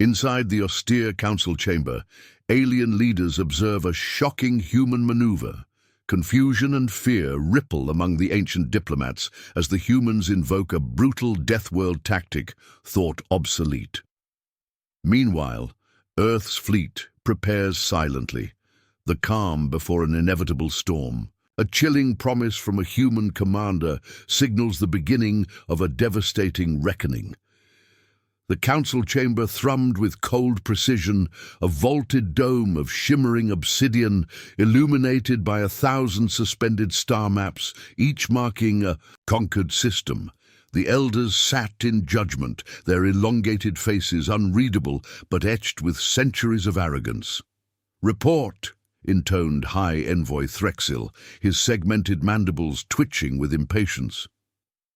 Inside the austere council chamber, alien leaders observe a shocking human maneuver. Confusion and fear ripple among the ancient diplomats as the humans invoke a brutal Deathworld tactic thought obsolete. Meanwhile, Earth's fleet prepares silently, the calm before an inevitable storm. A chilling promise from a human commander signals the beginning of a devastating reckoning. The council chamber thrummed with cold precision, a vaulted dome of shimmering obsidian illuminated by 1,000 suspended star maps, each marking a conquered system. The elders sat in judgment, their elongated faces unreadable but etched with centuries of arrogance. "Report," intoned High Envoy Threxil, his segmented mandibles twitching with impatience.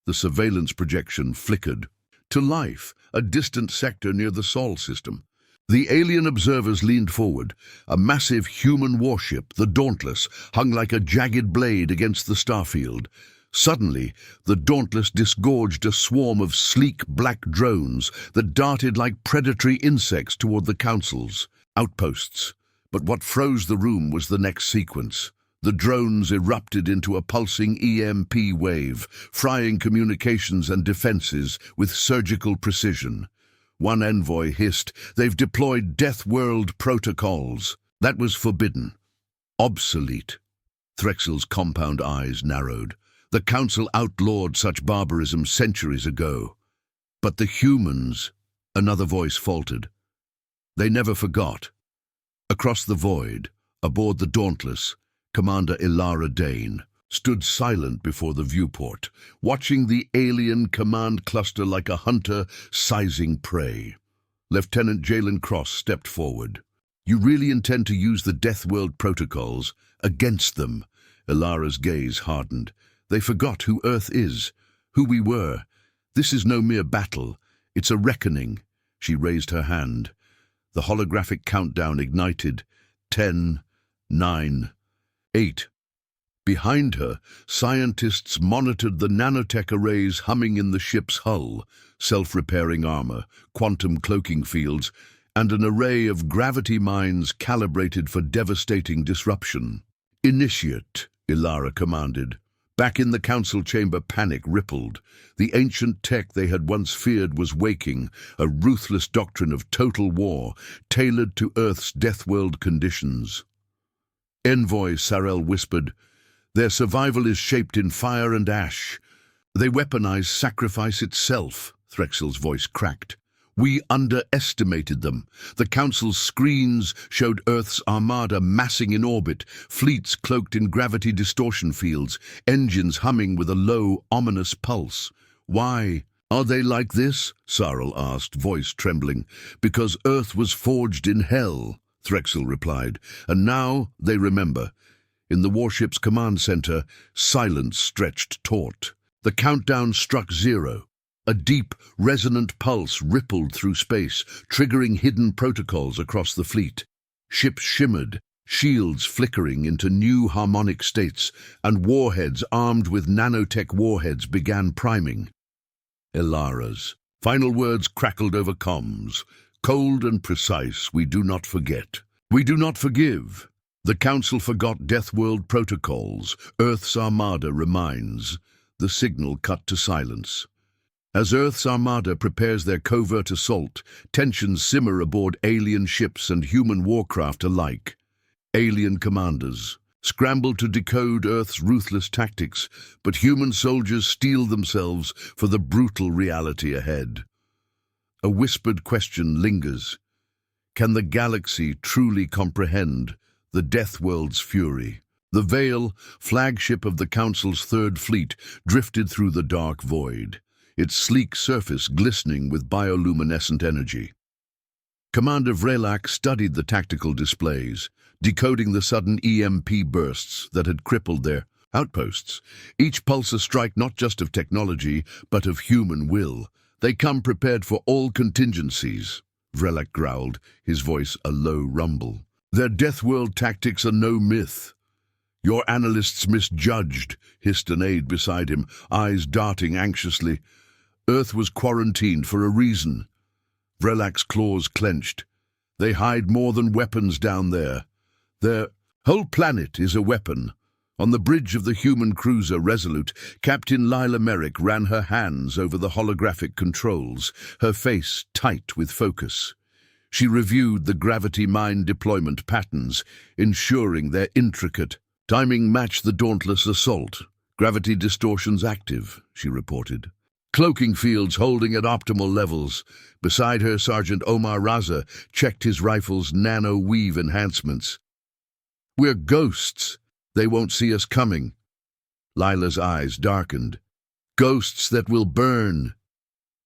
The surveillance projection flickered. To life, a distant sector near the Sol system. The alien observers leaned forward. A massive human warship, the Dauntless, hung like a jagged blade against the starfield. Suddenly, the Dauntless disgorged a swarm of sleek black drones that darted like predatory insects toward the Council's outposts. But what froze the room was the next sequence. The drones erupted into a pulsing EMP wave, frying communications and defenses with surgical precision. One envoy hissed, "They've deployed Deathworld protocols." That was forbidden. Obsolete. Threxil's compound eyes narrowed. The Council outlawed such barbarism centuries ago. But the humans, another voice faltered. They never forgot. Across the void, aboard the Dauntless, Commander Ilara Dane stood silent before the viewport, watching the alien command cluster like a hunter sizing prey. Lieutenant Jalen Cross stepped forward. "You really intend to use the Deathworld protocols against them?" Ilara's gaze hardened. "They forgot who Earth is, who we were. This is no mere battle. It's a reckoning." She raised her hand. The holographic countdown ignited. 10, 9, 8. Behind her, scientists monitored the nanotech arrays humming in the ship's hull, self-repairing armor, quantum cloaking fields, and an array of gravity mines calibrated for devastating disruption. "Initiate," Ilara commanded. Back in the council chamber, panic rippled. The ancient tech they had once feared was waking, a ruthless doctrine of total war, tailored to Earth's Deathworld conditions. Envoy Sarel whispered, "Their survival is shaped in fire and ash. They weaponize sacrifice itself," Threxil's voice cracked. "We underestimated them. The Council's screens showed Earth's Armada massing in orbit, fleets cloaked in gravity distortion fields, engines humming with a low, ominous pulse. Why are they like this?" Sarel asked, voice trembling. "Because Earth was forged in hell," Threxil replied, "and now they remember." In the warship's command center, silence stretched taut. The countdown struck 0. A deep, resonant pulse rippled through space, triggering hidden protocols across the fleet. Ships shimmered, shields flickering into new harmonic states, and warheads armed with nanotech warheads began priming. Ilara's final words crackled over comms. "Cold and precise, we do not forget. We do not forgive. The Council forgot Deathworld protocols. Earth's Armada reminds." The signal cut to silence. As Earth's Armada prepares their covert assault, tensions simmer aboard alien ships and human warcraft alike. Alien commanders scramble to decode Earth's ruthless tactics, but human soldiers steel themselves for the brutal reality ahead. A whispered question lingers. Can the galaxy truly comprehend the Deathworld's fury? The Veil, flagship of the Council's Third Fleet, drifted through the dark void, its sleek surface glistening with bioluminescent energy. Commander Vrelak studied the tactical displays, decoding the sudden EMP bursts that had crippled their outposts. Each pulse a strike not just of technology, but of human will. "They come prepared for all contingencies," Vrelak growled, his voice a low rumble. "Their Deathworld tactics are no myth." "Your analysts misjudged," hissed an aide beside him, eyes darting anxiously. "Earth was quarantined for a reason." Vrelak's claws clenched. They hide more than weapons down there. Their whole planet is a weapon. On the bridge of the human cruiser Resolute, Captain Lila Merrick ran her hands over the holographic controls, her face tight with focus. She reviewed the gravity mine deployment patterns, ensuring their intricate timing matched the dauntless assault. Gravity distortions active, she reported. Cloaking fields holding at optimal levels. Beside her, Sergeant Omar Raza checked his rifle's nano-weave enhancements. We're ghosts. They won't see us coming. Lila's eyes darkened. Ghosts that will burn.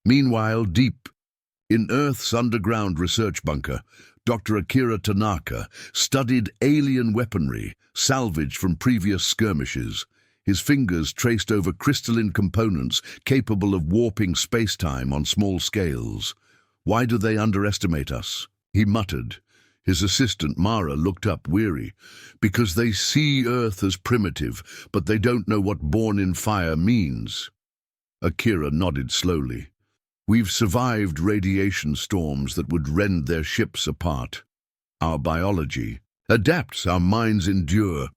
Meanwhile, deep in Earth's underground research bunker, Dr. Akira Tanaka studied alien weaponry salvaged from previous skirmishes. His fingers traced over crystalline components capable of warping space-time on small scales. Why do they underestimate us? He muttered. His assistant, Mara, looked up weary. Because they see Earth as primitive, but they don't know what born in fire means. Akira nodded slowly. We've survived radiation storms that would rend their ships apart. Our biology adapts, our minds endure,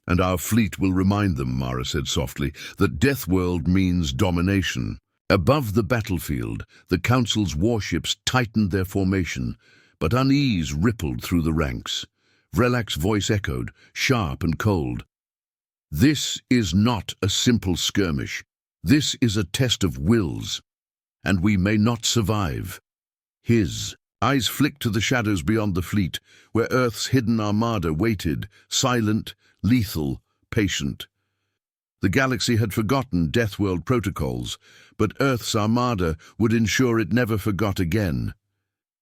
and our fleet will remind them, Mara said softly, that Deathworld means domination. Above the battlefield, the Council's warships tightened their formation, but unease rippled through the ranks. Vrelak's voice echoed, sharp and cold. This is not a simple skirmish. This is a test of wills, and we may not survive. His eyes flicked to the shadows beyond the fleet, where Earth's hidden armada waited, silent, lethal, patient. The galaxy had forgotten Deathworld protocols, but Earth's armada would ensure it never forgot again.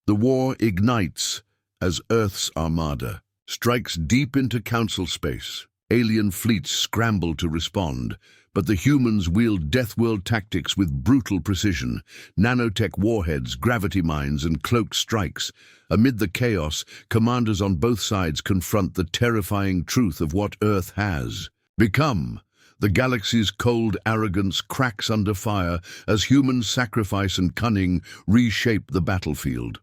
The war ignites as Earth's armada strikes deep into Council space. Alien fleets scramble to respond, but the humans wield Deathworld tactics with brutal precision, nanotech warheads, gravity mines, and cloaked strikes. Amid the chaos, commanders on both sides confront the terrifying truth of what Earth has become. The galaxy's cold arrogance cracks under fire as human sacrifice and cunning reshape the battlefield.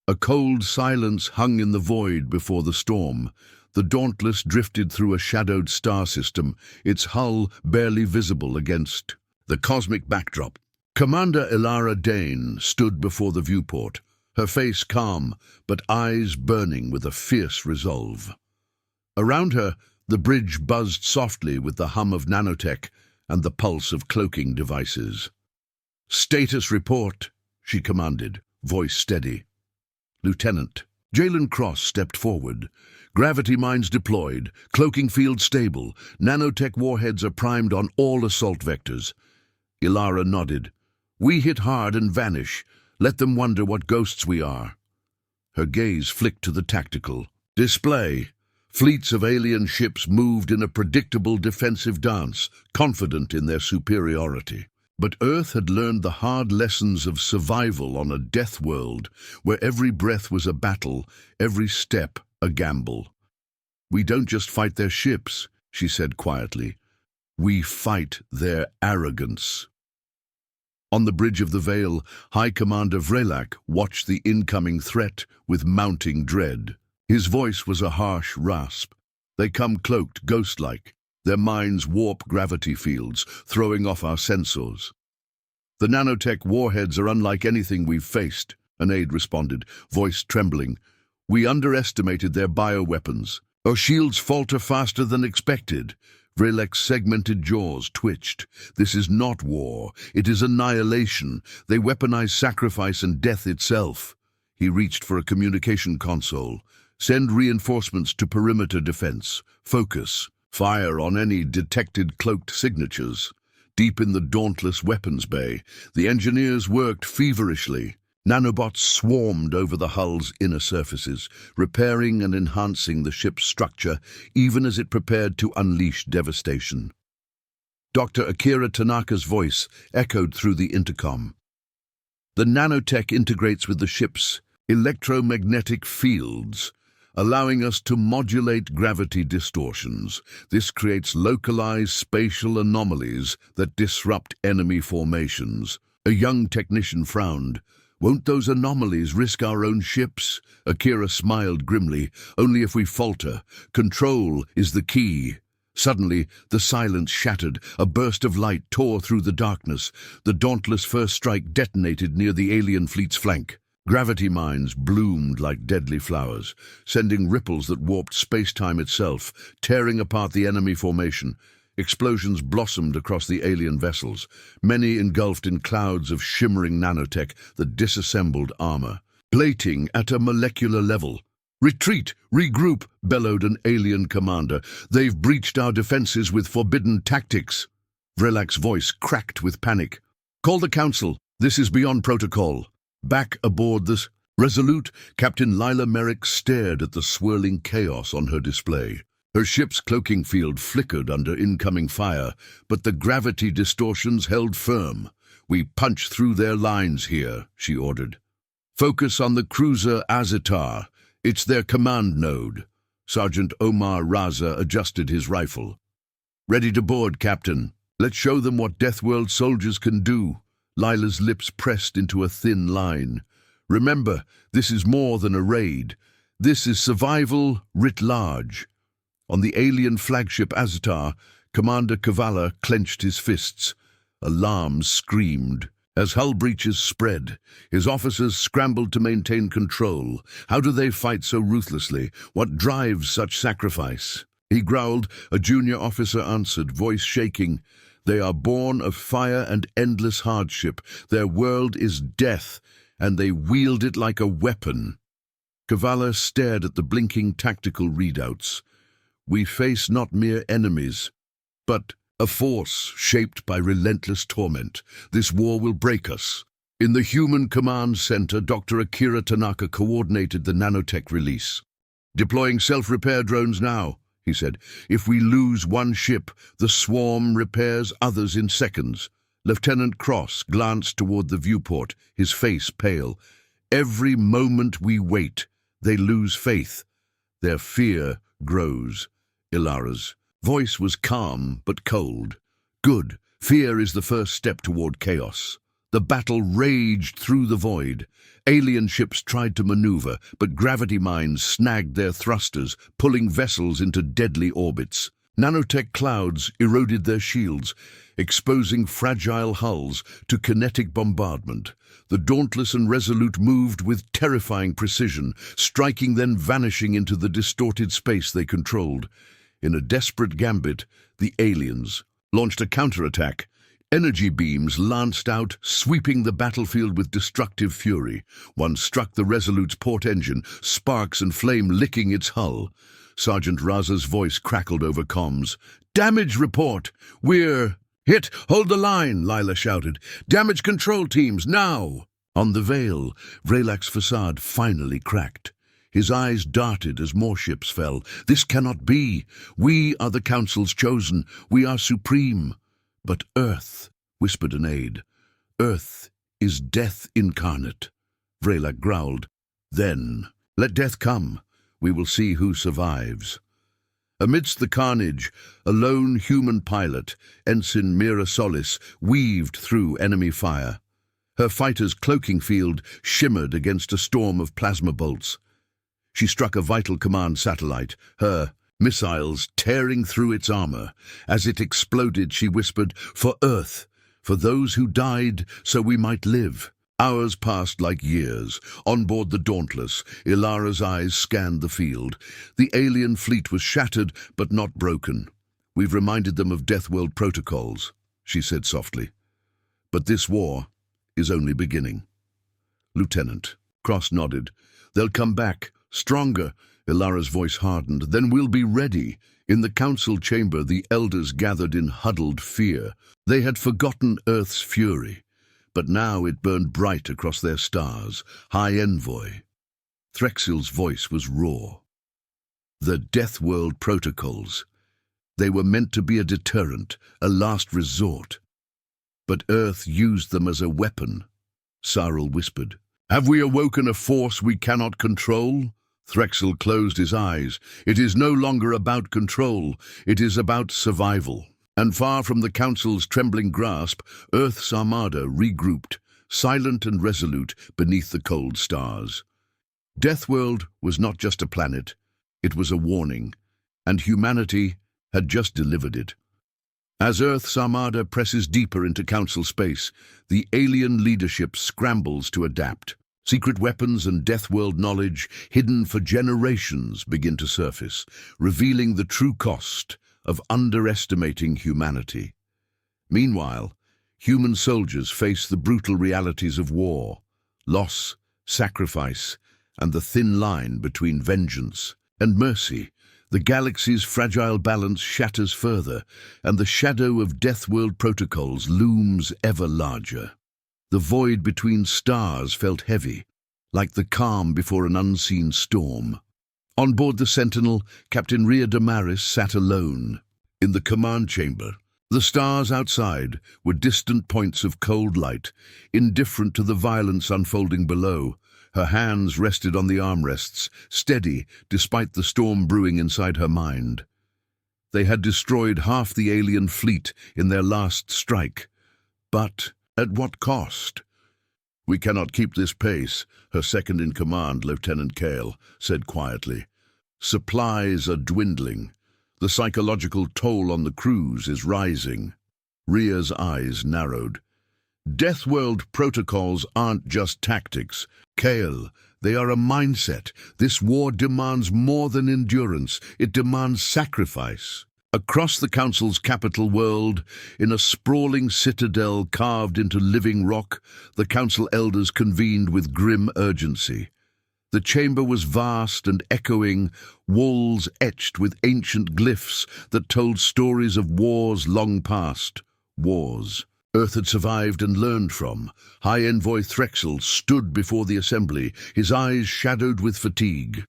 A cold silence hung in the void before the storm. The Dauntless drifted through a shadowed star system, its hull barely visible against the cosmic backdrop. Commander Ilara Dane stood before the viewport, her face calm, but eyes burning with a fierce resolve. Around her, the bridge buzzed softly with the hum of nanotech and the pulse of cloaking devices. "Status report," she commanded, voice steady. "Lieutenant." Jalen Cross stepped forward. Gravity mines deployed, cloaking field stable, nanotech warheads are primed on all assault vectors. Ilara nodded. "We hit hard and vanish. Let them wonder what ghosts we are." Her gaze flicked to the tactical display. Fleets of alien ships moved in a predictable defensive dance, confident in their superiority. But Earth had learned the hard lessons of survival on a death world, where every breath was a battle, every step a gamble. "We don't just fight their ships," she said quietly. "We fight their arrogance." On the bridge of the Veil, High Commander Vrelak watched the incoming threat with mounting dread. His voice was a harsh rasp. "They come cloaked, ghost-like. Their minds warp gravity fields, throwing off our sensors." "The nanotech warheads are unlike anything we've faced," an aide responded, voice trembling. "We underestimated their bioweapons. Our shields falter faster than expected." Vrelak's segmented jaws twitched. "This is not war. It is annihilation. They weaponize sacrifice and death itself." He reached for a communication console. "Send reinforcements to perimeter defense. Focus. Fire on any detected cloaked signatures." Deep in the dauntless weapons bay, the engineers worked feverishly. Nanobots swarmed over the hull's inner surfaces, repairing and enhancing the ship's structure even as it prepared to unleash devastation. Dr. Akira Tanaka's voice echoed through the intercom. "The nanotech integrates with the ship's electromagnetic fields, allowing us to modulate gravity distortions. This creates localized spatial anomalies that disrupt enemy formations." A young technician frowned. Won't those anomalies risk our own ships? Akira smiled grimly. Only if we falter. Control is the key. Suddenly, the silence shattered. A burst of light tore through the darkness. The dauntless first strike detonated near the alien fleet's flank. Gravity mines bloomed like deadly flowers, sending ripples that warped space-time itself, tearing apart the enemy formation. Explosions blossomed across the alien vessels, many engulfed in clouds of shimmering nanotech that disassembled armor. Plating at a molecular level. "Retreat! Regroup!" bellowed an alien commander. "They've breached our defenses with forbidden tactics." Vrelak's voice cracked with panic. "Call the council. This is beyond protocol." Back aboard the Resolute, Captain Lila Merrick stared at the swirling chaos on her display. Her ship's cloaking field flickered under incoming fire, but the gravity distortions held firm. "We punch through their lines here," she ordered. "Focus on the cruiser Azatar. It's their command node." Sergeant Omar Raza adjusted his rifle. "Ready to board, Captain. Let's show them what Deathworld soldiers can do." Lila's lips pressed into a thin line. "Remember, this is more than a raid. This is survival writ large." On the alien flagship Azatar, Commander Kavala clenched his fists. Alarms screamed. As hull breaches spread, his officers scrambled to maintain control. How do they fight so ruthlessly? What drives such sacrifice? He growled. A junior officer answered, voice shaking. "They are born of fire and endless hardship. Their world is death, and they wield it like a weapon." Kavala stared at the blinking tactical readouts. "We face not mere enemies, but a force shaped by relentless torment. This war will break us." In the Human Command Center, Dr. Akira Tanaka coordinated the nanotech release. "Deploying self-repair drones now," he said. "If we lose one ship, the swarm repairs others in seconds." Lieutenant Cross glanced toward the viewport, his face pale. "Every moment we wait, they lose faith. Their fear grows." Ilara's voice was calm but cold. "Good. Fear is the first step toward chaos." The battle raged through the void. Alien ships tried to maneuver, but gravity mines snagged their thrusters, pulling vessels into deadly orbits. Nanotech clouds eroded their shields, exposing fragile hulls to kinetic bombardment. The Dauntless and Resolute moved with terrifying precision, striking then vanishing into the distorted space they controlled. In a desperate gambit, the aliens launched a counterattack. Energy beams lanced out, sweeping the battlefield with destructive fury. One struck the Resolute's port engine, sparks and flame licking its hull. Sergeant Raza's voice crackled over comms. "Damage report! We're hit! Hold the line!" Lila shouted. "Damage control teams, now!" On the Veil, Vrelak's facade finally cracked. His eyes darted as more ships fell. "This cannot be! We are the Council's chosen. We are supreme." "But Earth," whispered an aide. "Earth is death incarnate." Vrelak growled. "Then, let death come. We will see who survives." Amidst the carnage, a lone human pilot, Ensign Mira Solis, weaved through enemy fire. Her fighter's cloaking field shimmered against a storm of plasma bolts. She struck a vital command satellite, her missiles tearing through its armor. As it exploded, she whispered, "For Earth, for those who died so we might live." Hours passed like years. On board the Dauntless, Ilara's eyes scanned the field. The alien fleet was shattered, but not broken. "We've reminded them of Deathworld protocols," she said softly. "But this war is only beginning." "Lieutenant," Cross nodded. "They'll come back, stronger." Ilara's voice hardened. "Then we'll be ready." In the council chamber, the elders gathered in huddled fear. They had forgotten Earth's fury, but now it burned bright across their stars. High Envoy. Threxil's voice was raw. "The Deathworld protocols. They were meant to be a deterrent, a last resort. But Earth used them as a weapon." Sarl whispered. "Have we awoken a force we cannot control?" Threxil closed his eyes. "It is no longer about control. It is about survival." And far from the Council's trembling grasp, Earth's Armada regrouped. silent and resolute beneath the cold stars. Deathworld was not just a planet, it was a warning, and humanity had just delivered it. As Earth's Armada presses deeper into Council space, the alien leadership scrambles to adapt. Secret weapons and Deathworld knowledge, hidden for generations, begin to surface, revealing the true cost of underestimating humanity. Meanwhile, human soldiers face the brutal realities of war, loss, sacrifice, and the thin line between vengeance and mercy. The galaxy's fragile balance shatters further, and the shadow of Deathworld protocols looms ever larger. The void between stars felt heavy, like the calm before an unseen storm. On board the Sentinel, Captain Rhea Damaris sat alone. In the command chamber, the stars outside were distant points of cold light, indifferent to the violence unfolding below. Her hands rested on the armrests, steady despite the storm brewing inside her mind. They had destroyed half the alien fleet in their last strike. But at what cost? "We cannot keep this pace," her second-in-command, Lieutenant Kale, said quietly. "Supplies are dwindling. The psychological toll on the crews is rising." Rhea's eyes narrowed. "Deathworld protocols aren't just tactics, Kale. They are a mindset. This war demands more than endurance. It demands sacrifice." Across the Council's capital world, in a sprawling citadel carved into living rock, the Council elders convened with grim urgency. The chamber was vast and echoing, walls etched with ancient glyphs that told stories of wars long past. Wars Earth had survived and learned from. High Envoy Threxel stood before the assembly, his eyes shadowed with fatigue.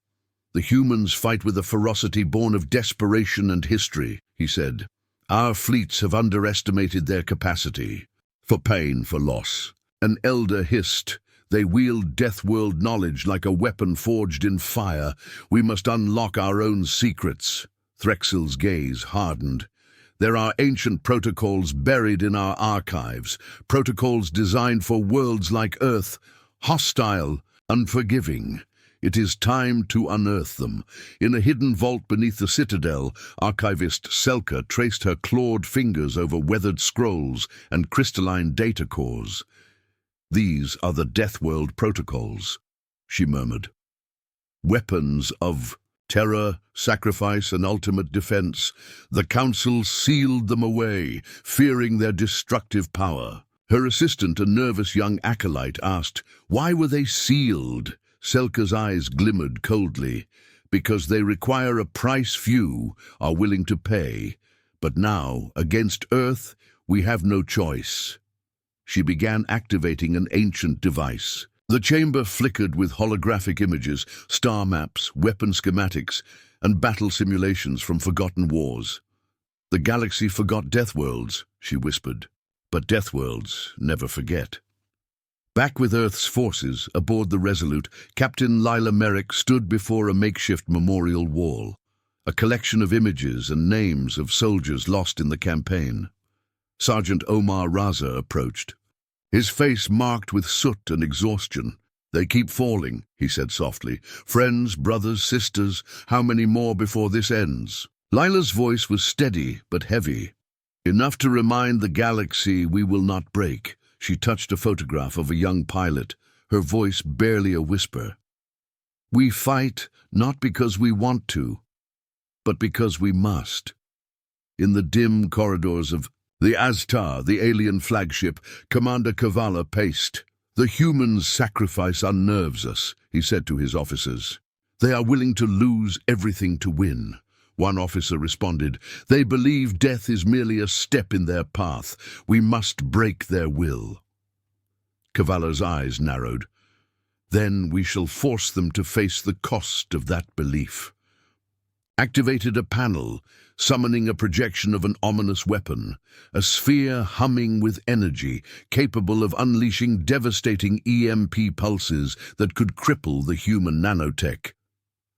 "The humans fight with a ferocity born of desperation and history," he said. "Our fleets have underestimated their capacity. For pain, for loss." An elder hissed. "They wield Deathworld knowledge like a weapon forged in fire. We must unlock our own secrets." Threxel's gaze hardened. "There are ancient protocols buried in our archives, protocols designed for worlds like Earth, hostile, unforgiving. It is time to unearth them." In a hidden vault beneath the citadel, archivist Selka traced her clawed fingers over weathered scrolls and crystalline data cores. "These are the Deathworld protocols," she murmured. "Weapons of terror, sacrifice, and ultimate defense. The Council sealed them away, fearing their destructive power." Her assistant, a nervous young acolyte, asked, "Why were they sealed?" Selka's eyes glimmered coldly. "Because they require a price few are willing to pay. But now, against Earth, we have no choice." She began activating an ancient device. The chamber flickered with holographic images, star maps, weapon schematics, and battle simulations from forgotten wars. "The galaxy forgot Deathworlds," she whispered. "But Deathworlds never forget." Back with Earth's forces, aboard the Resolute, Captain Lila Merrick stood before a makeshift memorial wall, a collection of images and names of soldiers lost in the campaign. Sergeant Omar Raza approached, his face marked with soot and exhaustion. "They keep falling," he said softly. "Friends, brothers, sisters, how many more before this ends?" Lila's voice was steady but heavy. "Enough to remind the galaxy we will not break." She touched a photograph of a young pilot, her voice barely a whisper. "We fight not because we want to, but because we must." In the dim corridors of the Aztar, the alien flagship, Commander Kavala paced. "The humans' sacrifice unnerves us," he said to his officers. "They are willing to lose everything to win." One officer responded, "They believe death is merely a step in their path. We must break their will." Kavala's eyes narrowed. "Then we shall force them to face the cost of that belief." Activated a panel, summoning a projection of an ominous weapon, a sphere humming with energy, capable of unleashing devastating EMP pulses that could cripple the human nanotech.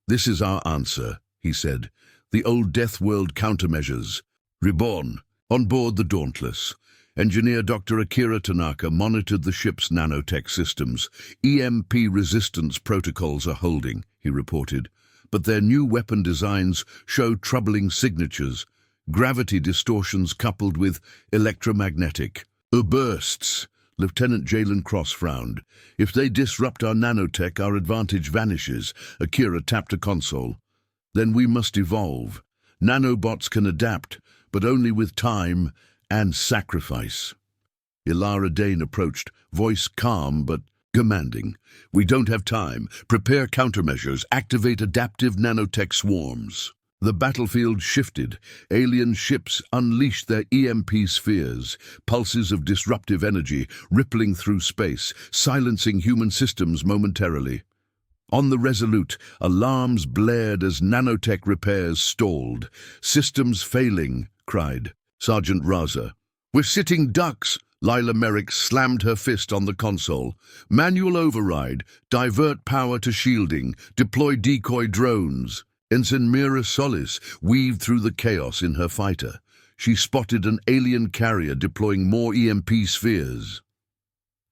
"This is our answer," he said. "The old Deathworld countermeasures. Reborn, on board the Dauntless. Engineer Dr. Akira Tanaka monitored the ship's nanotech systems. EMP resistance protocols are holding, he reported, but their new weapon designs show troubling signatures, gravity distortions coupled with electromagnetic bursts. Lieutenant Jalen Cross frowned. If they disrupt our nanotech, our advantage vanishes. Akira tapped a console. Then we must evolve. Nanobots can adapt, but only with time and sacrifice. Ilara Dane approached, voice calm but commanding. We don't have time. Prepare countermeasures. Activate adaptive nanotech swarms. The battlefield shifted. Alien ships unleashed their EMP spheres, pulses of disruptive energy rippling through space, silencing human systems momentarily. On the Resolute, alarms blared as nanotech repairs stalled. Systems failing, cried Sergeant Raza. We're sitting ducks. Lila Merrick slammed her fist on the console. Manual override. Divert power to shielding. Deploy decoy drones. Ensign Mira Solis weaved through the chaos in her fighter. She spotted an alien carrier deploying more EMP spheres.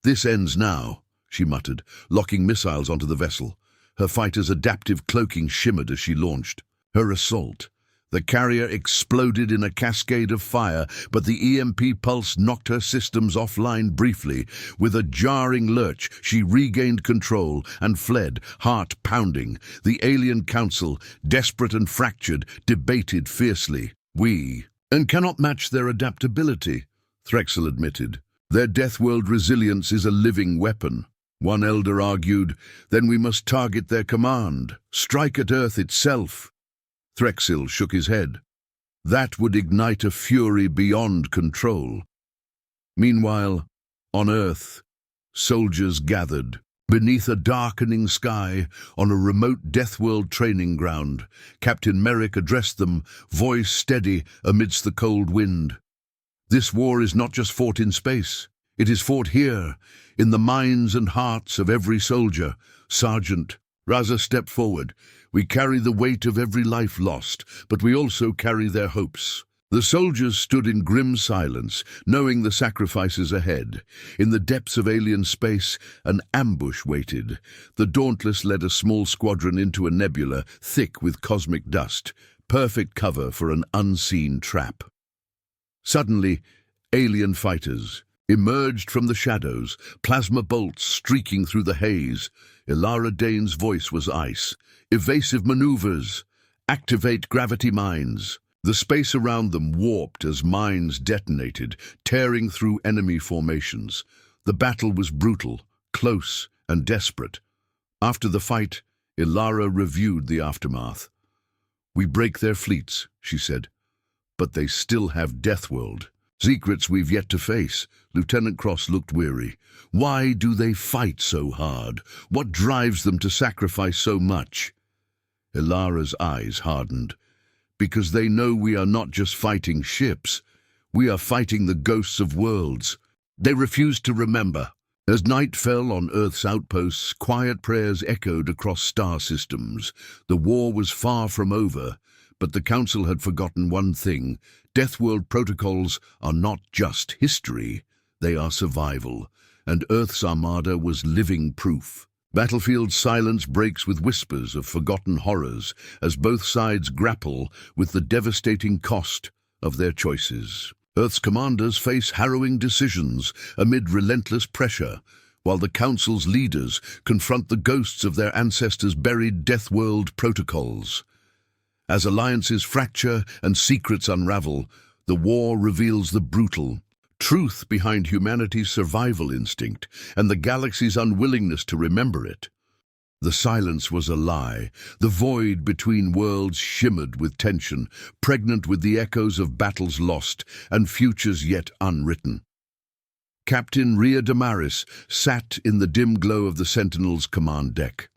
This ends now, she muttered, locking missiles onto the vessel. Her fighter's adaptive cloaking shimmered as she launched. Her assault. The carrier exploded in a cascade of fire, but the EMP pulse knocked her systems offline briefly. With a jarring lurch, she regained control and fled, heart pounding. The alien council, desperate and fractured, debated fiercely. We cannot match their adaptability, Threxel admitted. Their Deathworld resilience is a living weapon. One elder argued, then we must target their command, strike at Earth itself. Threxil shook his head. That would ignite a fury beyond control. Meanwhile, on Earth, soldiers gathered. Beneath a darkening sky, on a remote Deathworld training ground, Captain Merrick addressed them, voice steady amidst the cold wind. This war is not just fought in space. It is fought here, in the minds and hearts of every soldier. Sergeant, Raza stepped forward. We carry the weight of every life lost, but we also carry their hopes. The soldiers stood in grim silence, knowing the sacrifices ahead. In the depths of alien space, an ambush waited. The Dauntless led a small squadron into a nebula thick with cosmic dust, perfect cover for an unseen trap. Suddenly, alien fighters emerged from the shadows, plasma bolts streaking through the haze. Ilara Dane's voice was ice. Evasive maneuvers. Activate gravity mines. The space around them warped as mines detonated, tearing through enemy formations. The battle was brutal, close, and desperate. After the fight, Ilara reviewed the aftermath. We break their fleets, she said, but they still have Deathworld. Secrets we've yet to face. Lieutenant Cross looked weary. Why do they fight so hard? What drives them to sacrifice so much? Ilara's eyes hardened. Because they know we are not just fighting ships. We are fighting the ghosts of worlds. They refused to remember. As night fell on Earth's outposts, quiet prayers echoed across star systems. The war was far from over, but the Council had forgotten one thing. Deathworld protocols are not just history, they are survival, and Earth's Armada was living proof. Battlefield silence breaks with whispers of forgotten horrors as both sides grapple with the devastating cost of their choices. Earth's commanders face harrowing decisions amid relentless pressure, while the Council's leaders confront the ghosts of their ancestors' buried Deathworld protocols. As alliances fracture and secrets unravel, the war reveals the brutal truth behind humanity's survival instinct and the galaxy's unwillingness to remember it. The silence was a lie. The void between worlds shimmered with tension, pregnant with the echoes of battles lost and futures yet unwritten. Captain Rhea Damaris sat in the dim glow of the Sentinel's command deck.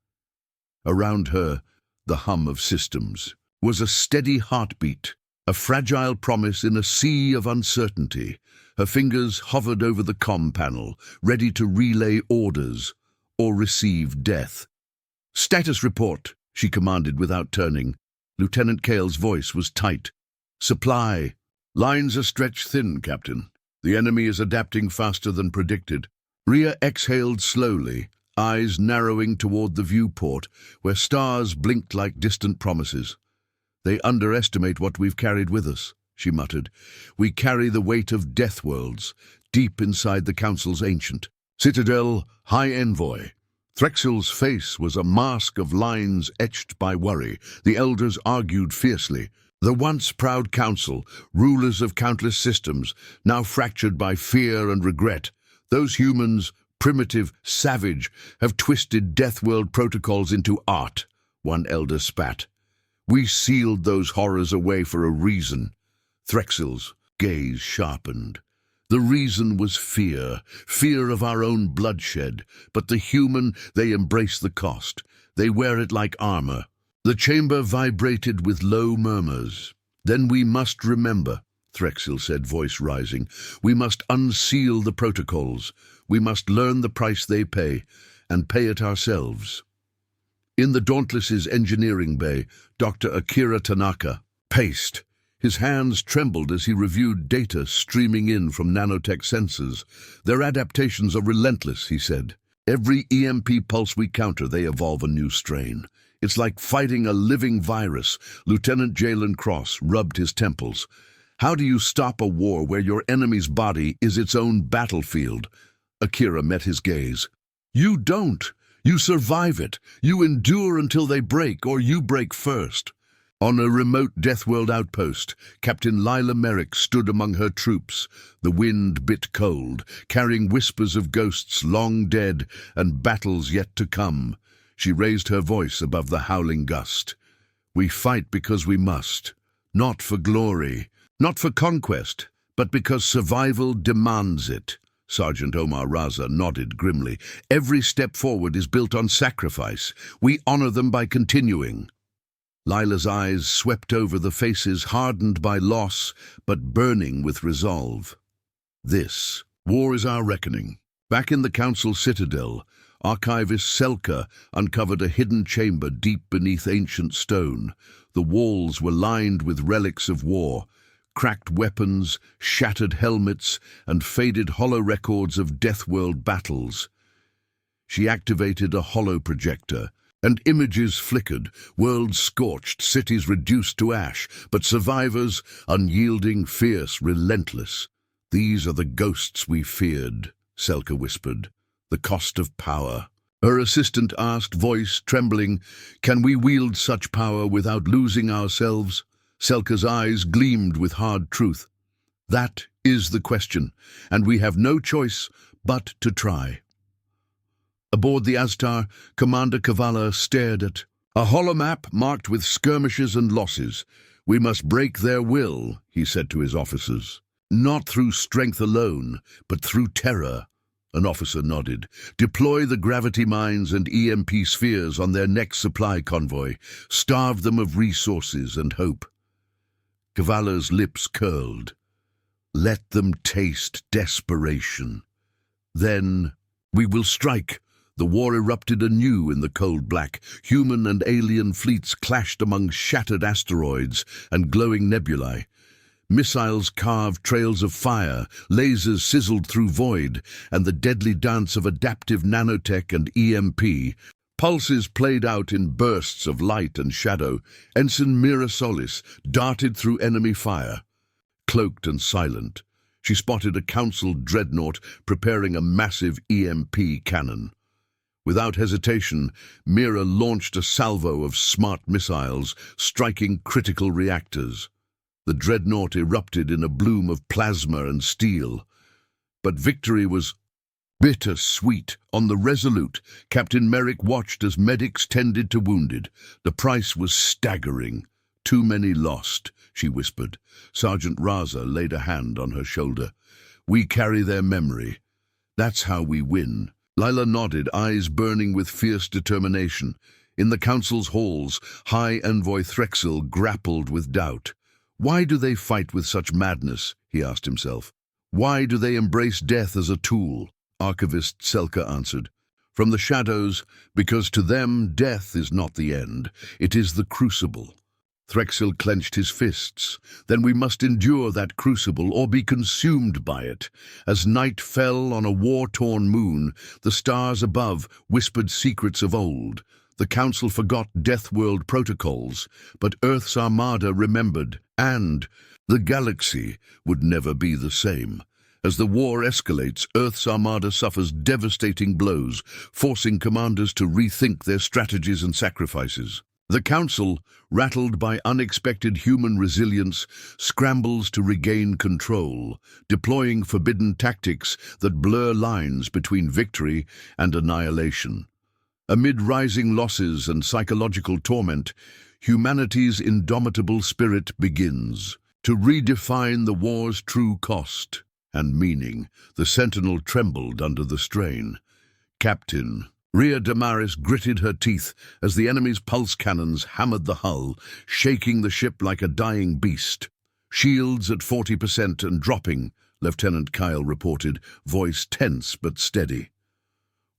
Around her, the hum of systems was a steady heartbeat, a fragile promise in a sea of uncertainty. Her fingers hovered over the comm panel, ready to relay orders or receive death. "Status report," she commanded without turning. Lieutenant Kale's voice was tight. "Supply. Lines are stretched thin, Captain. The enemy is adapting faster than predicted. Rhea exhaled slowly, eyes narrowing toward the viewport, where stars blinked like distant promises. They underestimate what we've carried with us, she muttered. We carry the weight of Deathworlds, deep inside the Council's ancient Citadel High Envoy. Threxel's face was a mask of lines etched by worry. The elders argued fiercely. The once proud council, rulers of countless systems, now fractured by fear and regret. Those humans, primitive, savage, have twisted Deathworld protocols into art, one elder spat. We sealed those horrors away for a reason. Threxel's gaze sharpened. The reason was fear, fear of our own bloodshed, but the human, they embrace the cost. They wear it like armor. The chamber vibrated with low murmurs. Then we must remember, Threxel said, voice rising. We must unseal the protocols. We must learn the price they pay, and pay it ourselves. In the Dauntless's engineering bay, Dr. Akira Tanaka paced. His hands trembled as he reviewed data streaming in from nanotech sensors. Their adaptations are relentless, he said. Every EMP pulse we counter, they evolve a new strain. It's like fighting a living virus. Lieutenant Jalen Cross rubbed his temples. How do you stop a war where your enemy's body is its own battlefield? Akira met his gaze. You don't. You survive it. You endure until they break, or you break first. On a remote Deathworld outpost, Captain Lila Merrick stood among her troops. The wind bit cold, carrying whispers of ghosts long dead and battles yet to come. She raised her voice above the howling gust. We fight because we must, not for glory, not for conquest, but because survival demands it. Sergeant Omar Raza nodded grimly. Every step forward is built on sacrifice. We honor them by continuing. Lila's eyes swept over the faces hardened by loss, but burning with resolve. This war is our reckoning. Back in the Council Citadel, archivist Selka uncovered a hidden chamber deep beneath ancient stone. The walls were lined with relics of war, cracked weapons, shattered helmets, and faded hollow records of Deathworld battles. She activated a hollow projector, and images flickered, worlds scorched, cities reduced to ash, but survivors, unyielding, fierce, relentless. These are the ghosts we feared, Selka whispered. The cost of power. Her assistant asked, voice trembling, can we wield such power without losing ourselves? Selka's eyes gleamed with hard truth. That is the question, and we have no choice but to try. Aboard the Aztar, Commander Kavala stared at a holomap marked with skirmishes and losses. We must break their will, he said to his officers. Not through strength alone, but through terror. An officer nodded. Deploy the gravity mines and EMP spheres on their next supply convoy. Starve them of resources and hope. Kavala's lips curled. Let them taste desperation. Then we will strike. The war erupted anew in the cold black. Human and alien fleets clashed among shattered asteroids and glowing nebulae. Missiles carved trails of fire, lasers sizzled through void, and the deadly dance of adaptive nanotech and EMP. Pulses played out in bursts of light and shadow. Ensign Mira Solis darted through enemy fire. Cloaked and silent, she spotted a council dreadnought preparing a massive EMP cannon. Without hesitation, Mira launched a salvo of smart missiles, striking critical reactors. The dreadnought erupted in a bloom of plasma and steel. But victory was bittersweet. On the Resolute, Captain Merrick watched as medics tended to wounded. The price was staggering. Too many lost, she whispered. Sergeant Raza laid a hand on her shoulder. We carry their memory. That's how we win. Lila nodded, eyes burning with fierce determination. In the council's halls, High Envoy Threxel grappled with doubt. Why do they fight with such madness? He asked himself. Why do they embrace death as a tool? Archivist Selka answered. From the shadows, because to them death is not the end, it is the crucible. Threxil clenched his fists. Then we must endure that crucible or be consumed by it. As night fell on a war-torn moon, the stars above whispered secrets of old. The Council forgot Deathworld protocols, but Earth's Armada remembered, and the galaxy would never be the same. As the war escalates, Earth's Armada suffers devastating blows, forcing commanders to rethink their strategies and sacrifices. The Council, rattled by unexpected human resilience, scrambles to regain control, deploying forbidden tactics that blur lines between victory and annihilation. Amid rising losses and psychological torment, humanity's indomitable spirit begins to redefine the war's true cost and meaning. The Sentinel trembled under the strain. Captain Rhea Damaris gritted her teeth as the enemy's pulse cannons hammered the hull, shaking the ship like a dying beast. "Shields at 40% and dropping," Lieutenant Kyle reported, voice tense but steady.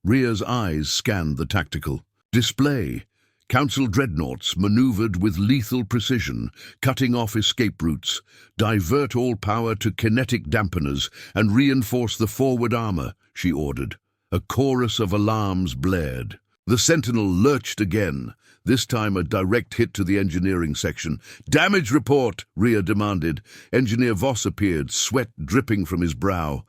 Rhea's eyes scanned the tactical display. Council dreadnoughts maneuvered with lethal precision, cutting off escape routes. "Divert all power to kinetic dampeners and reinforce the forward armor," she ordered. A chorus of alarms blared. The Sentinel lurched again, this time a direct hit to the engineering section. "Damage report," Rhea demanded. Engineer Voss appeared, sweat dripping from his brow.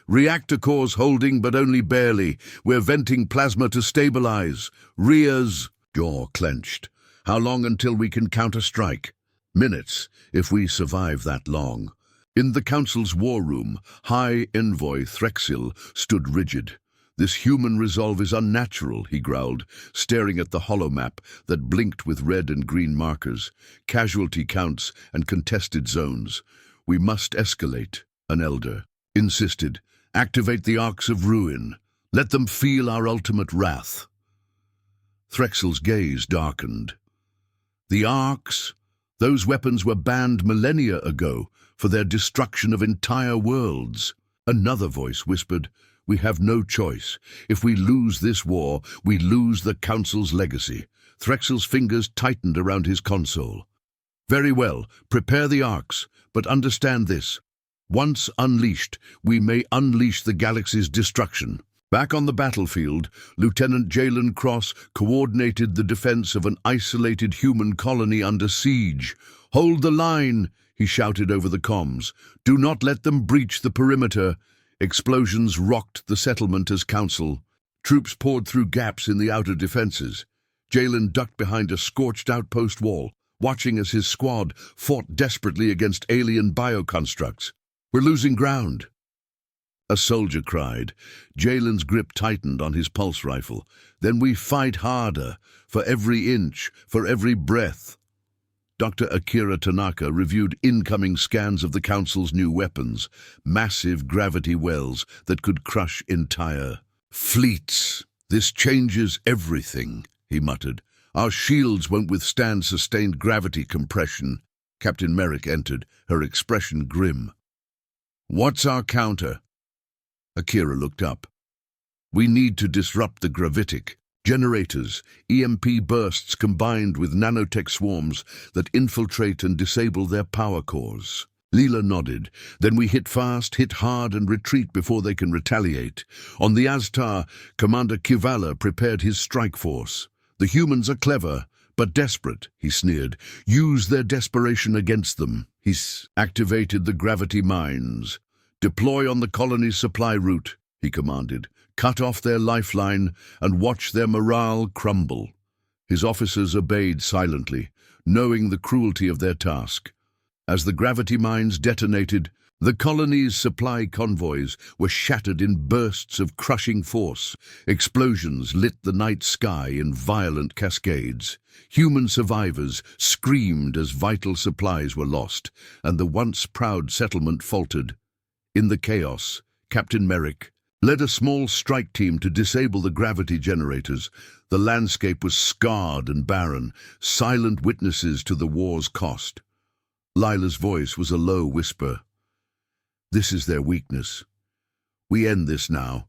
"Reactor cores holding, but only barely. We're venting plasma to stabilize." Rhea's jaw clenched. "How long until we can counter-strike?" "Minutes, if we survive that long." In the Council's war room, High Envoy Threxil stood rigid. "This human resolve is unnatural," he growled, staring at the holomap that blinked with red and green markers, casualty counts and contested zones. "We must escalate," an elder insisted. "Activate the Arcs of Ruin. Let them feel our ultimate wrath." Threxil's gaze darkened. The Arcs? Those weapons were banned millennia ago for their destruction of entire worlds. Another voice whispered, "We have no choice. If we lose this war, we lose the Council's legacy." Threxil's fingers tightened around his console. "Very well, prepare the Arcs, but understand this. Once unleashed, we may unleash the galaxy's destruction." Back on the battlefield, Lieutenant Jalen Cross coordinated the defense of an isolated human colony under siege. "Hold the line," he shouted over the comms. "Do not let them breach the perimeter." Explosions rocked the settlement as Council. Troops poured through gaps in the outer defenses. Jalen ducked behind a scorched outpost wall, watching as his squad fought desperately against alien bioconstructs. "We're losing ground," a soldier cried. Jalen's grip tightened on his pulse rifle. "Then we fight harder, for every inch, for every breath." Dr. Akira Tanaka reviewed incoming scans of the Council's new weapons, massive gravity wells that could crush entire fleets. "This changes everything," he muttered. "Our shields won't withstand sustained gravity compression." Captain Merrick entered, her expression grim. "What's our counter?" Akira looked up. "We need to disrupt the gravitic. Generators, EMP bursts combined with nanotech swarms that infiltrate and disable their power cores." Leela nodded. "Then we hit fast, hit hard, and retreat before they can retaliate." On the Aztar, Commander Kivala prepared his strike force. "The humans are clever, but desperate," he sneered. "Use their desperation against them." He activated the gravity mines. "Deploy on the colony's supply route," he commanded. "Cut off their lifeline and watch their morale crumble." His officers obeyed silently, knowing the cruelty of their task. As the gravity mines detonated, the colony's supply convoys were shattered in bursts of crushing force. Explosions lit the night sky in violent cascades. Human survivors screamed as vital supplies were lost, and the once proud settlement faltered. In the chaos, Captain Merrick led a small strike team to disable the gravity generators. The landscape was scarred and barren, silent witnesses to the war's cost. Lila's voice was a low whisper. "This is their weakness. We end this now."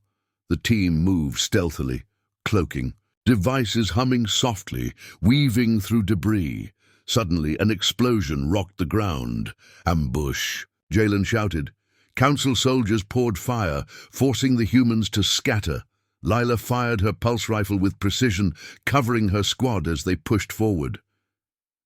The team moved stealthily, cloaking, devices humming softly, weaving through debris. Suddenly, an explosion rocked the ground. "Ambush!" Jalen shouted. Council soldiers poured fire, forcing the humans to scatter. Lila fired her pulse rifle with precision, covering her squad as they pushed forward.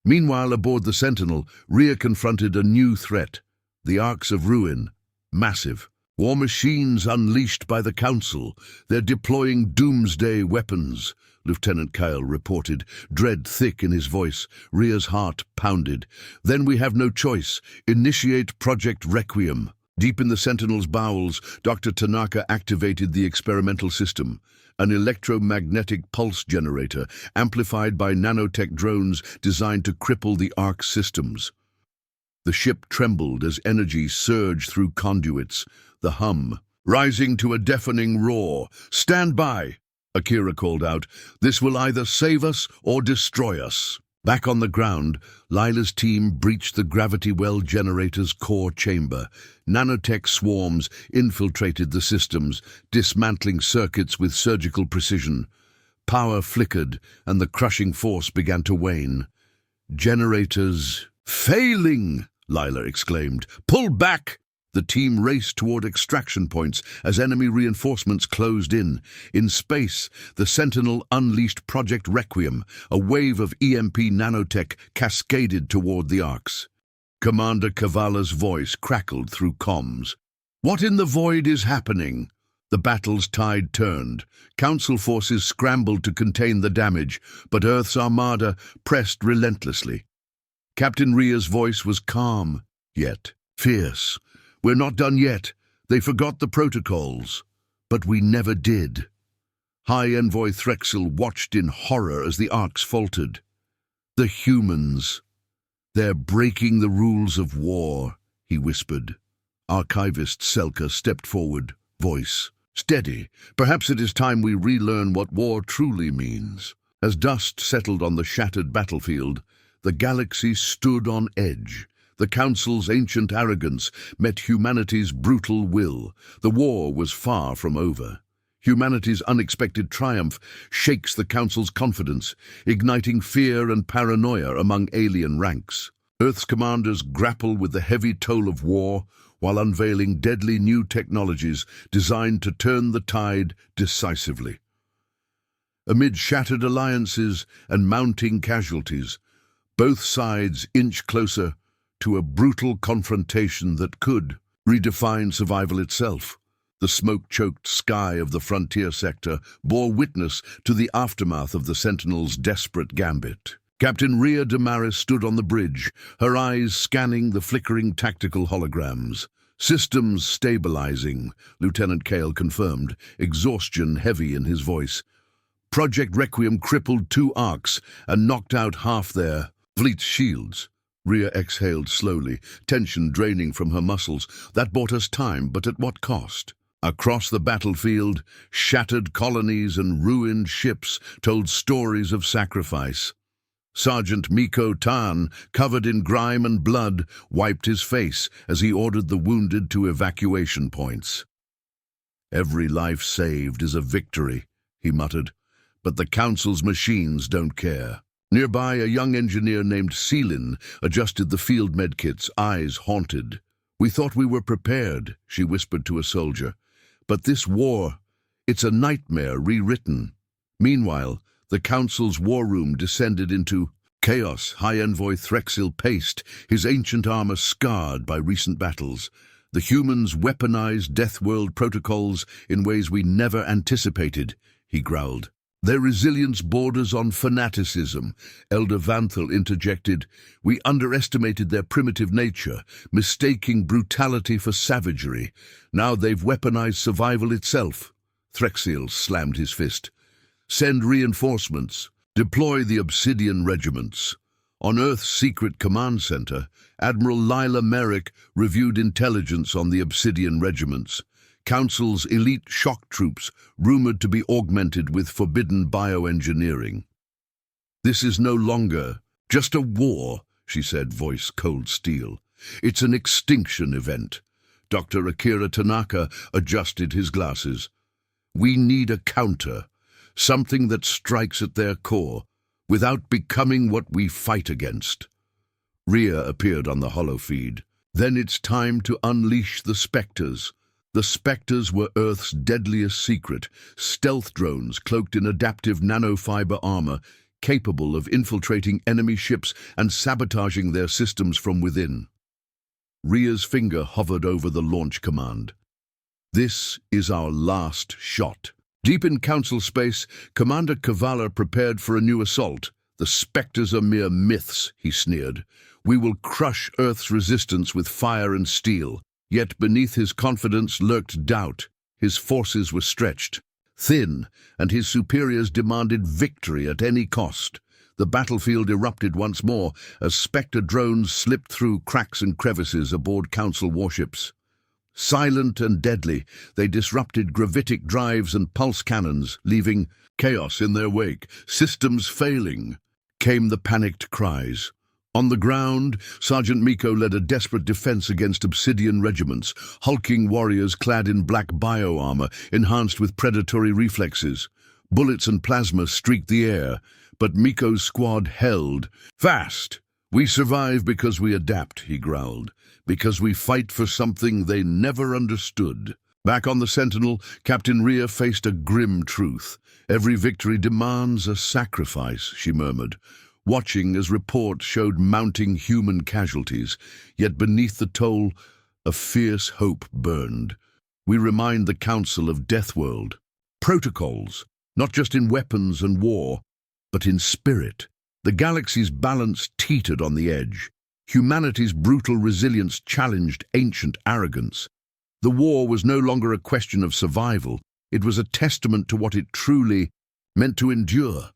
Meanwhile, aboard the Sentinel, Rhea confronted a new threat. The Arcs of Ruin. Massive. War machines unleashed by the Council. They're deploying doomsday weapons, Lieutenant Kyle reported, dread thick in his voice. Rhea's heart pounded. "Then we have no choice. Initiate Project Requiem." Deep in the Sentinel's bowels, Dr. Tanaka activated the experimental system, an electromagnetic pulse generator amplified by nanotech drones designed to cripple the Arc systems. The ship trembled as energy surged through conduits, the hum rising to a deafening roar. "Stand by," Akira called out. "This will either save us or destroy us." Back on the ground, Lila's team breached the gravity well generator's core chamber. Nanotech swarms infiltrated the systems, dismantling circuits with surgical precision. Power flickered, and the crushing force began to wane. "Generators failing!" Lila exclaimed. "Pull back!" The team raced toward extraction points as enemy reinforcements closed in. In space, the Sentinel unleashed Project Requiem. A wave of EMP nanotech cascaded toward the Arcs. Commander Cavala's voice crackled through comms. "What in the void is happening?" The battle's tide turned. Council forces scrambled to contain the damage, but Earth's Armada pressed relentlessly. Captain Rhea's voice was calm, yet fierce. "We're not done yet. They forgot the protocols." "But we never did." High Envoy Threxel watched in horror as the Arcs faltered. "The humans. They're breaking the rules of war," he whispered. Archivist Selka stepped forward, voice steady. "Perhaps it is time we relearn what war truly means." As dust settled on the shattered battlefield, the galaxy stood on edge. The Council's ancient arrogance met humanity's brutal will. The war was far from over. Humanity's unexpected triumph shakes the Council's confidence, igniting fear and paranoia among alien ranks. Earth's commanders grapple with the heavy toll of war while unveiling deadly new technologies designed to turn the tide decisively. Amid shattered alliances and mounting casualties, both sides inch closer to a brutal confrontation that could redefine survival itself. The smoke-choked sky of the frontier sector bore witness to the aftermath of the Sentinel's desperate gambit. Captain Rhea Damaris stood on the bridge, her eyes scanning the flickering tactical holograms. "Systems stabilizing," Lieutenant Kale confirmed, exhaustion heavy in his voice. "Project Requiem crippled 2 Arcs and knocked out half their fleet's shields." Rhea exhaled slowly, tension draining from her muscles. "That bought us time, but at what cost?" Across the battlefield, shattered colonies and ruined ships told stories of sacrifice. Sergeant Miko Tan, covered in grime and blood, wiped his face as he ordered the wounded to evacuation points. "Every life saved is a victory," he muttered, "but the Council's machines don't care." Nearby, a young engineer named Seelin adjusted the field medkits, eyes haunted. "We thought we were prepared," she whispered to a soldier. "But this war, it's a nightmare rewritten." Meanwhile, the Council's war room descended into chaos. High Envoy Threxel paced, his ancient armor scarred by recent battles. "The humans weaponized Deathworld protocols in ways we never anticipated," he growled. "Their resilience borders on fanaticism," Elder Vanthel interjected. "We underestimated their primitive nature, mistaking brutality for savagery. Now they've weaponized survival itself." Threxel slammed his fist. "Send reinforcements. Deploy the Obsidian regiments." On Earth's secret command center, Admiral Lila Merrick reviewed intelligence on the Obsidian regiments. Council's elite shock troops rumored to be augmented with forbidden bioengineering. "This is no longer just a war," she said, voice cold steel. "It's an extinction event." Dr. Akira Tanaka adjusted his glasses. "We need a counter, something that strikes at their core, without becoming what we fight against." Rhea appeared on the holofeed. Then it's time to unleash the Spectres. The Spectres were Earth's deadliest secret, stealth drones cloaked in adaptive nanofiber armor, capable of infiltrating enemy ships and sabotaging their systems from within. Rhea's finger hovered over the launch command. This is our last shot. Deep in Council space, Commander Kavala prepared for a new assault. The Spectres are mere myths, he sneered. We will crush Earth's resistance with fire and steel. Yet beneath his confidence lurked doubt. His forces were stretched thin, and his superiors demanded victory at any cost. The battlefield erupted once more as Spectre drones slipped through cracks and crevices aboard Council warships. Silent and deadly, they disrupted gravitic drives and pulse cannons, leaving chaos in their wake, systems failing. Came the panicked cries. On the ground, Sergeant Miko led a desperate defense against obsidian regiments, hulking warriors clad in black bio-armor, enhanced with predatory reflexes. Bullets and plasma streaked the air, but Miko's squad held. Fast! We survive because we adapt, he growled, because we fight for something they never understood. Back on the Sentinel, Captain Rhea faced a grim truth. Every victory demands a sacrifice, she murmured, watching as reports showed mounting human casualties, yet beneath the toll, a fierce hope burned. We remind the Council of Deathworld. Protocols, not just in weapons and war, but in spirit. The galaxy's balance teetered on the edge. Humanity's brutal resilience challenged ancient arrogance. The war was no longer a question of survival. It was a testament to what it truly meant to endure.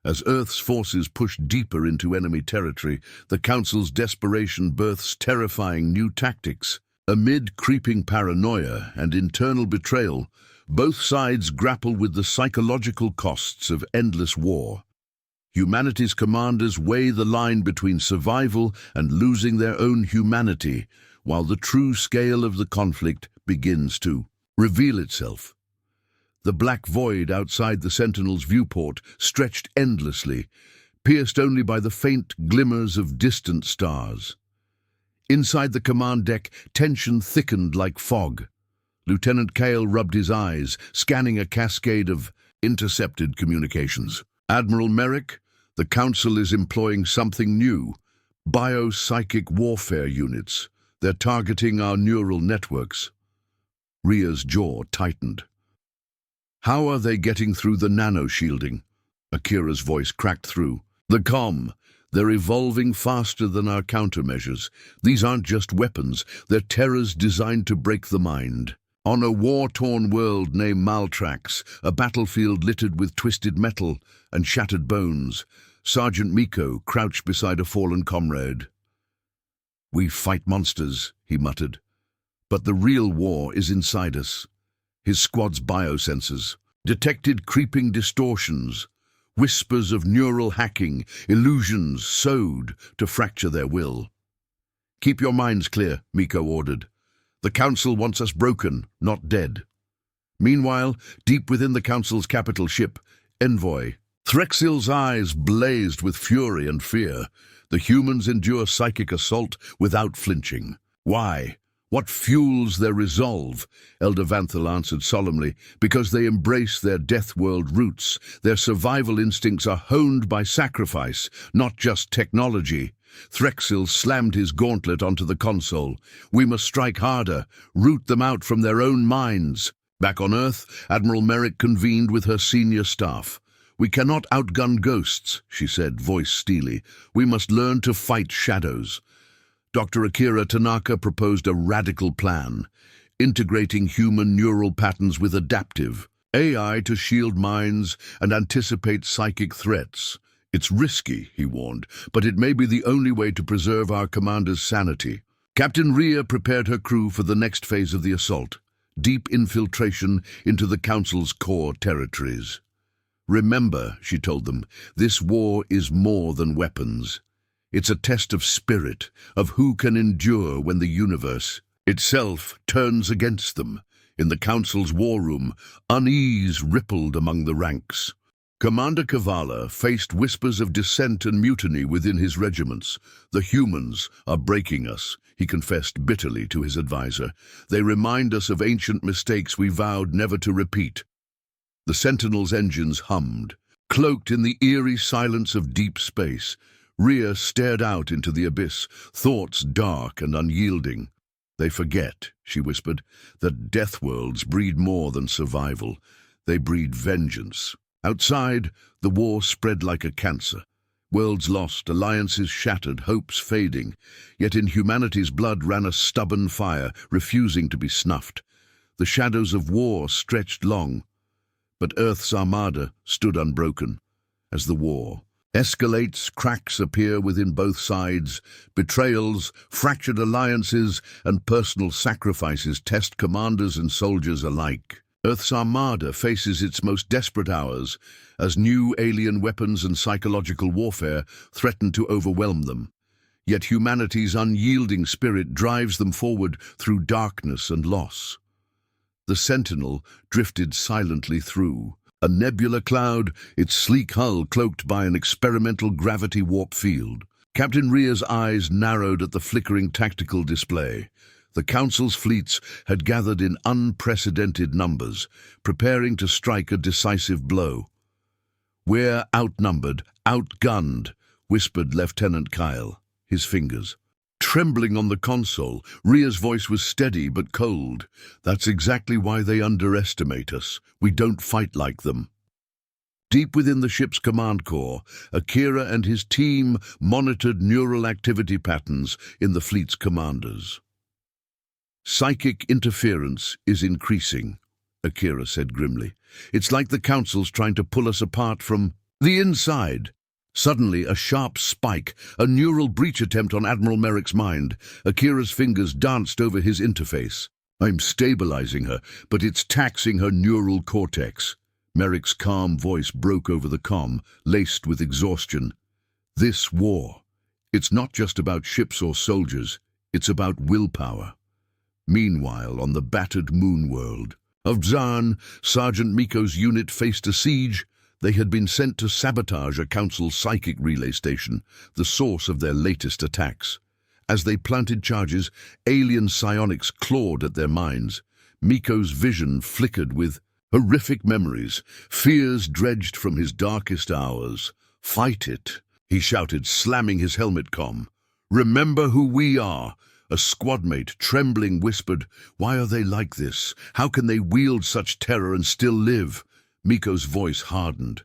As Earth's forces pushed deeper into enemy territory, the Council's desperation births terrifying new tactics. Amid creeping paranoia and internal betrayal, both sides grapple with the psychological costs of endless war. Humanity's commanders weigh the line between survival and losing their own humanity, while the true scale of the conflict begins to reveal itself. The black void outside the Sentinel's viewport stretched endlessly, pierced only by the faint glimmers of distant stars. Inside the command deck, tension thickened like fog. Lieutenant Kale rubbed his eyes, scanning a cascade of intercepted communications. Admiral Merrick, the Council is employing something new. Biopsychic warfare units. They're targeting our neural networks. Rhea's jaw tightened. How are they getting through the nano-shielding? Akira's voice cracked through. The comm. They're evolving faster than our countermeasures. These aren't just weapons. They're terrors designed to break the mind. On a war-torn world named Maltrax, a battlefield littered with twisted metal and shattered bones, Sergeant Miko crouched beside a fallen comrade. We fight monsters, he muttered. But the real war is inside us. His squad's biosensors detected creeping distortions, whispers of neural hacking, illusions sowed to fracture their will. Keep your minds clear, Miko ordered. The Council wants us broken, not dead. Meanwhile, deep within the Council's capital ship, Envoy, Threxil's eyes blazed with fury and fear. The humans endure psychic assault without flinching. Why? What fuels their resolve? Elder Vanthal answered solemnly, because they embrace their Deathworld roots. Their survival instincts are honed by sacrifice, not just technology. Threxil slammed his gauntlet onto the console. We must strike harder, root them out from their own minds. Back on Earth, Admiral Merrick convened with her senior staff. We cannot outgun ghosts, she said, voice steely. We must learn to fight shadows. Dr. Akira Tanaka proposed a radical plan, integrating human neural patterns with adaptive AI to shield minds and anticipate psychic threats. It's risky, he warned, but it may be the only way to preserve our commander's sanity. Captain Rhea prepared her crew for the next phase of the assault, deep infiltration into the Council's core territories. Remember, she told them, this war is more than weapons. It's a test of spirit, of who can endure when the universe itself turns against them. In the Council's war room, unease rippled among the ranks. Commander Kavala faced whispers of dissent and mutiny within his regiments. "The humans are breaking us," he confessed bitterly to his advisor. "They remind us of ancient mistakes we vowed never to repeat." The Sentinel's engines hummed. Cloaked in the eerie silence of deep space, Rhea stared out into the abyss, thoughts dark and unyielding. "They forget," she whispered, "that Deathworlds breed more than survival. They breed vengeance." Outside, the war spread like a cancer. Worlds lost, alliances shattered, hopes fading. Yet in humanity's blood ran a stubborn fire, refusing to be snuffed. The shadows of war stretched long, but Earth's Armada stood unbroken. As the war escalates, cracks appear within both sides. Betrayals, fractured alliances, and personal sacrifices test commanders and soldiers alike. Earth's Armada faces its most desperate hours as new alien weapons and psychological warfare threaten to overwhelm them. Yet humanity's unyielding spirit drives them forward through darkness and loss. The Sentinel drifted silently through, a nebula cloud, its sleek hull cloaked by an experimental gravity warp field. Captain Rhea's eyes narrowed at the flickering tactical display. The Council's fleets had gathered in unprecedented numbers, preparing to strike a decisive blow. "We're outnumbered, outgunned," whispered Lieutenant Kyle, his fingers trembling on the console. Rhea's voice was steady but cold. "That's exactly why they underestimate us. We don't fight like them." Deep within the ship's command core, Akira and his team monitored neural activity patterns in the fleet's commanders. "Psychic interference is increasing," Akira said grimly. "It's like the Council's trying to pull us apart from the inside." Suddenly, a sharp spike, a neural breach attempt on Admiral Merrick's mind. Akira's fingers danced over his interface. "I'm stabilizing her, but it's taxing her neural cortex." Merrick's calm voice broke over the comm, laced with exhaustion. "This war, it's not just about ships or soldiers, it's about willpower." Meanwhile, on the battered moon world of Zaan, Sergeant Miko's unit faced a siege. They had been sent to sabotage a Council psychic relay station, the source of their latest attacks. As they planted charges, alien psionics clawed at their minds. Miko's vision flickered with horrific memories, fears dredged from his darkest hours. "Fight it," he shouted, slamming his helmet comm. "Remember who we are." A squadmate, trembling, whispered, "Why are they like this? How can they wield such terror and still live?" Miko's voice hardened.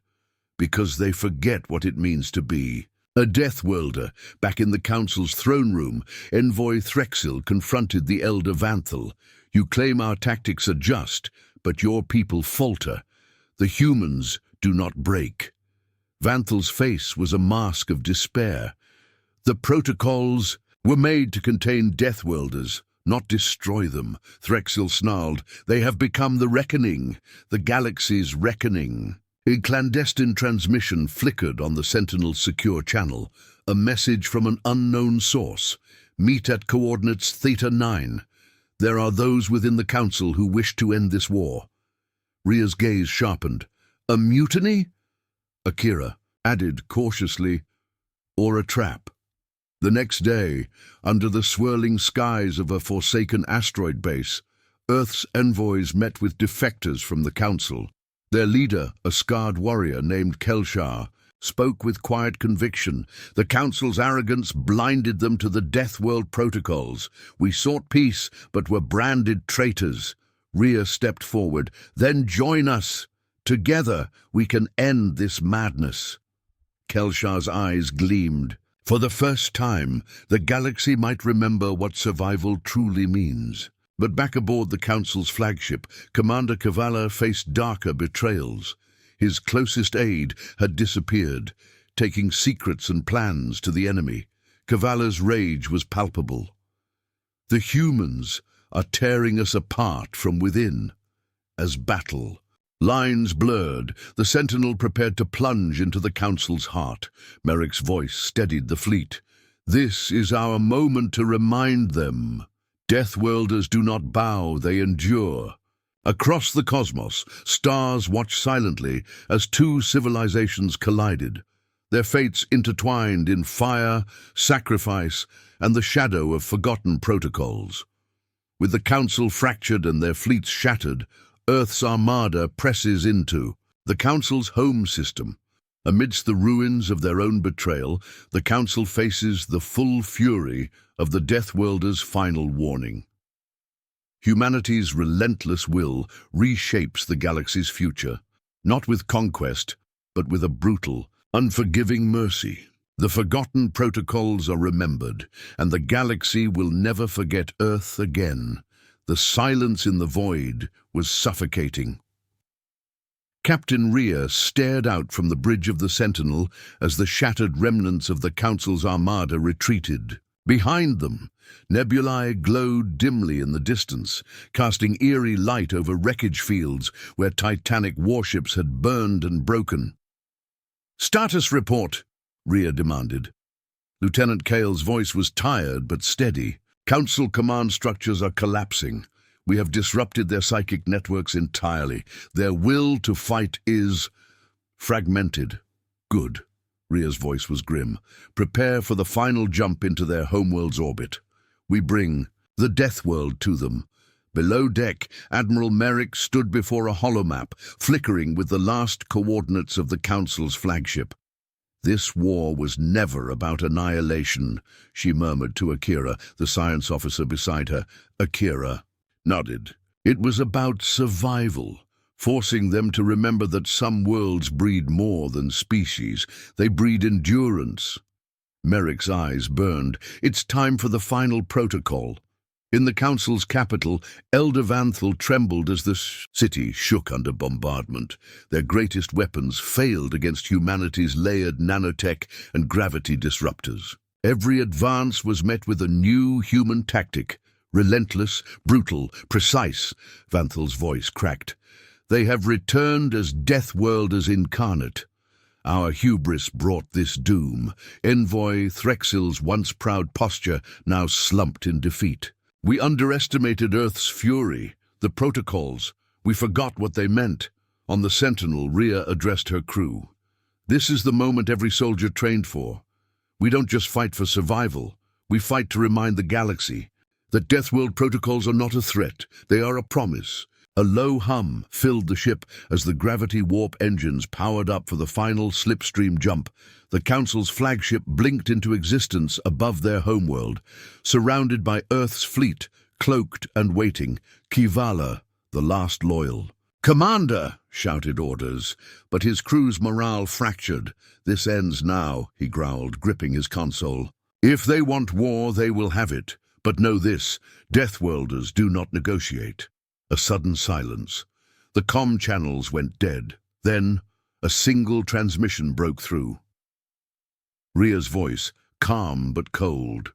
"Because they forget what it means to be a Deathworlder." Back in the Council's throne room, Envoy Threxil confronted the Elder Vanthal. "You claim our tactics are just, but your people falter. The humans do not break." Vanthal's face was a mask of despair. "The protocols were made to contain Deathworlders, not destroy them," Threxil snarled. "They have become the reckoning, the galaxy's reckoning." A clandestine transmission flickered on the Sentinel's secure channel, a message from an unknown source. "Meet at coordinates Theta 9. There are those within the Council who wish to end this war." Rhea's gaze sharpened. "A mutiny?" Akira added cautiously, "Or a trap." The next day, under the swirling skies of a forsaken asteroid base, Earth's envoys met with defectors from the Council. Their leader, a scarred warrior named Kelshar, spoke with quiet conviction. "The Council's arrogance blinded them to the Deathworld protocols. We sought peace, but were branded traitors." Rhea stepped forward. "Then join us. Together, we can end this madness." Kelshar's eyes gleamed. For the first time, the galaxy might remember what survival truly means. But back aboard the Council's flagship, Commander Kavala faced darker betrayals. His closest aide had disappeared, taking secrets and plans to the enemy. Kavala's rage was palpable. "The humans are tearing us apart from within." As battle lines blurred, the Sentinel prepared to plunge into the Council's heart. Merrick's voice steadied the fleet. "This is our moment to remind them. Deathworlders do not bow, they endure." Across the cosmos, stars watched silently as two civilizations collided, their fates intertwined in fire, sacrifice, and the shadow of forgotten protocols. With the Council fractured and their fleets shattered, Earth's Armada presses into the Council's home system. Amidst the ruins of their own betrayal, the Council faces the full fury of the Deathworlders' final warning. Humanity's relentless will reshapes the galaxy's future, not with conquest, but with a brutal, unforgiving mercy. The forgotten protocols are remembered, and the galaxy will never forget Earth again. The silence in the void was suffocating. Captain Rhea stared out from the bridge of the Sentinel as the shattered remnants of the Council's Armada retreated. Behind them, nebulae glowed dimly in the distance, casting eerie light over wreckage fields where titanic warships had burned and broken. "Status report," Rhea demanded. Lieutenant Kale's voice was tired but steady. "Council command structures are collapsing. We have disrupted their psychic networks entirely. Their will to fight is fragmented." "Good." Rhea's voice was grim. "Prepare for the final jump into their homeworld's orbit. We bring the Deathworld to them." Below deck, Admiral Merrick stood before a holomap, flickering with the last coordinates of the Council's flagship. "This war was never about annihilation," she murmured to Akira, the science officer beside her. Akira nodded. "It was about survival, forcing them to remember that some worlds breed more than species. They breed endurance." Merrick's eyes burned. "It's time for the final protocol." In the Council's capital, Elder Vanthal trembled as the city shook under bombardment. Their greatest weapons failed against humanity's layered nanotech and gravity disruptors. Every advance was met with a new human tactic. Relentless, brutal, precise. Vanthal's voice cracked. "They have returned as Deathworlders incarnate. Our hubris brought this doom." Envoy Threxil's once proud posture now slumped in defeat. "We underestimated Earth's fury, the protocols. We forgot what they meant." On the Sentinel, Rhea addressed her crew. "This is the moment every soldier trained for. We don't just fight for survival. We fight to remind the galaxy that Deathworld protocols are not a threat. They are a promise." A low hum filled the ship as the gravity warp engines powered up for the final slipstream jump. The Council's flagship blinked into existence above their homeworld, surrounded by Earth's fleet, cloaked and waiting. Kivala, the last loyal. "Commander!" shouted orders, but his crew's morale fractured. "This ends now," he growled, gripping his console. "If they want war, they will have it. But know this, Deathworlders do not negotiate." A sudden silence. The comm channels went dead. Then, a single transmission broke through. Rhea's voice, calm but cold.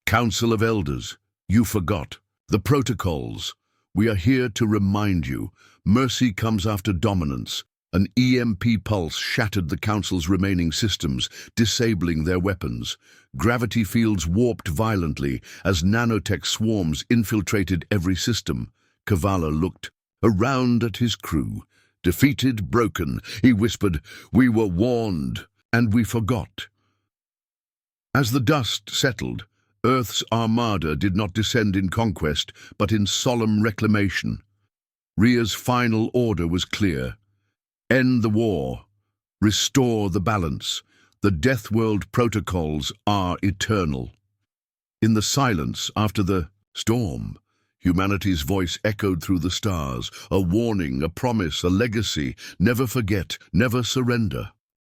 "Council of Elders, you forgot. The protocols. We are here to remind you. Mercy comes after dominance." An EMP pulse shattered the Council's remaining systems, disabling their weapons. Gravity fields warped violently as nanotech swarms infiltrated every system. Kavala looked around at his crew. Defeated, broken, he whispered, "We were warned, and we forgot." As the dust settled, Earth's Armada did not descend in conquest, but in solemn reclamation. Rhea's final order was clear. End the war. Restore the balance. The Deathworld protocols are eternal. In the silence after the storm, humanity's voice echoed through the stars, a warning, a promise, a legacy. Never forget, never surrender.